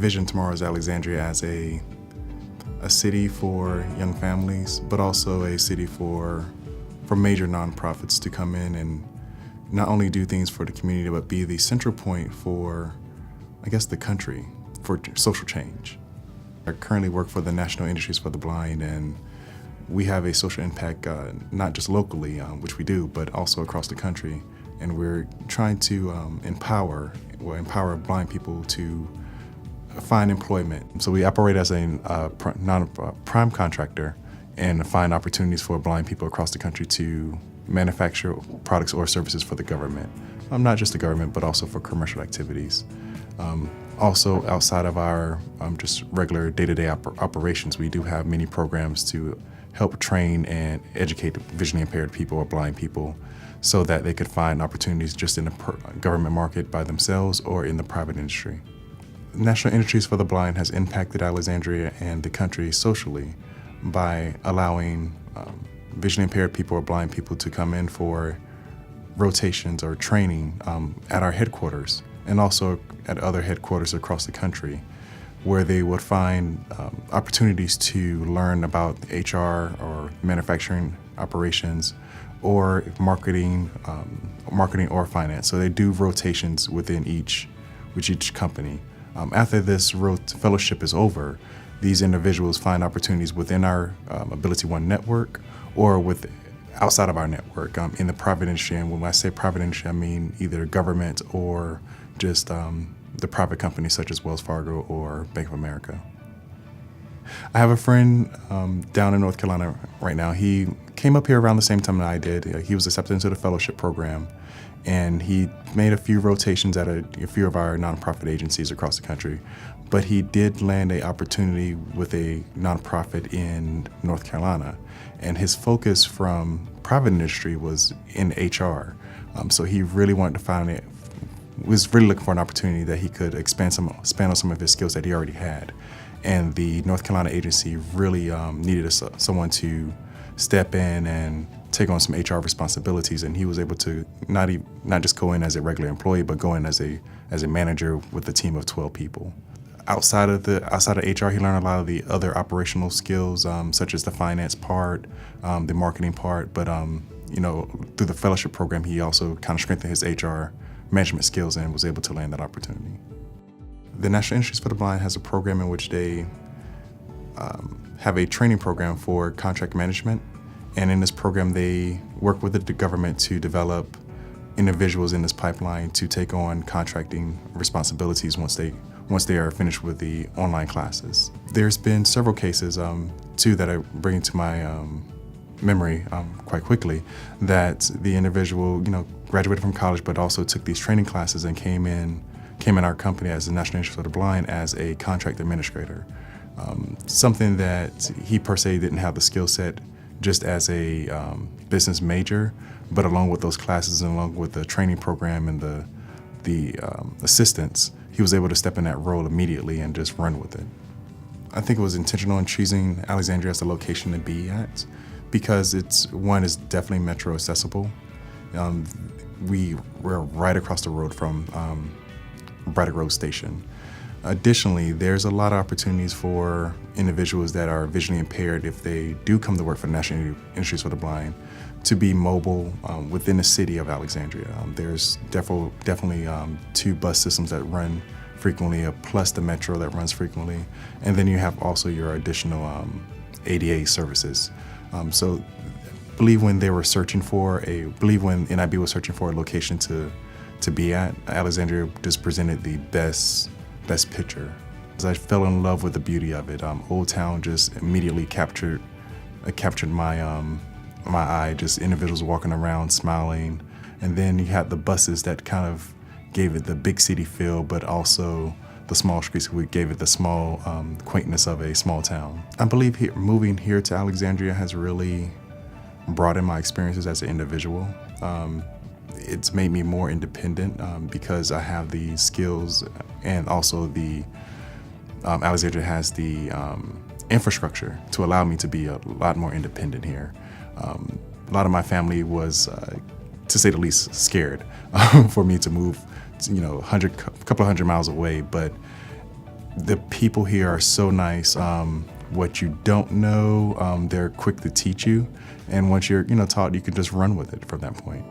envision tomorrow's Alexandria as a city for young families, but also a city for major nonprofits to come in and not only do things for the community, but be the central point for, I guess, the country, for social change. I currently work for the National Industries for the Blind, and we have a social impact not just locally, which we do, but also across the country. And we're trying to empower blind people to find employment. So we operate as a prime contractor and find opportunities for blind people across the country to manufacture products or services for the government. Not just the government, but also for commercial activities. Also, outside of our just regular day-to-day operations, we do have many programs to help train and educate visually impaired people or blind people so that they could find opportunities just in the government market by themselves or in the private industry. National Industries for the Blind has impacted Alexandria and the country socially by allowing visually impaired people or blind people to come in for rotations or training at our headquarters and also at other headquarters across the country, where they would find opportunities to learn about HR or manufacturing operations or marketing or finance. So they do rotations within each company. After this fellowship is over, these individuals find opportunities within our Ability One network or outside of our network in the private industry. And when I say private industry, I mean either government or just the private companies such as Wells Fargo or Bank of America. I have a friend down in North Carolina right now. He came up here around the same time that I did. He was accepted into the fellowship program, and he made a few rotations at a few of our nonprofit agencies across the country. But he did land an opportunity with a nonprofit in North Carolina, and his focus from private industry was in HR. So he really wanted to was really looking for an opportunity that he could expand on some of his skills that he already had. And the North Carolina agency really needed someone to step in and take on some HR responsibilities, and he was able to not just go in as a regular employee, but go in as a manager with a team of 12 people. Outside of HR, he learned a lot of the other operational skills, such as the finance part, the marketing part. But through the fellowship program, he also kind of strengthened his HR management skills and was able to land that opportunity. The National Industries for the Blind has a program in which they have a training program for contract management. And in this program, they work with the government to develop individuals in this pipeline to take on contracting responsibilities once they are finished with the online classes. There's been several cases, too, that I bring to my memory quite quickly, that the individual, graduated from college, but also took these training classes and came in our company as the National Industries for the Blind as a contract administrator. Something that he per se didn't have the skill set just as a business major, but along with those classes and along with the training program and the assistance, he was able to step in that role immediately and just run with it. I think it was intentional in choosing Alexandria as the location to be at because it's definitely metro accessible. We're right across the road from Braddock Road Station. Additionally, there's a lot of opportunities for individuals that are visually impaired if they do come to work for the National Industries for the Blind to be mobile within the city of Alexandria. There's definitely 2 bus systems that run frequently, plus the metro that runs frequently, and then you have also your additional ADA services. So I believe when NIB was searching for a location to be at, Alexandria just presented the best picture. I fell in love with the beauty of it. Old Town just immediately captured my eye, just individuals walking around smiling. And then you had the buses that kind of gave it the big city feel, but also the small streets gave it the small quaintness of a small town. I believe moving here to Alexandria has really broadened my experiences as an individual. It's made me more independent because I have the skills, and also Alexandria has the infrastructure to allow me to be a lot more independent here. A lot of my family was, to say the least, scared for me to move, a couple of hundred miles away. But The people here are so nice. What you don't know, they're quick to teach you. And once you're taught, you can just run with it from that point.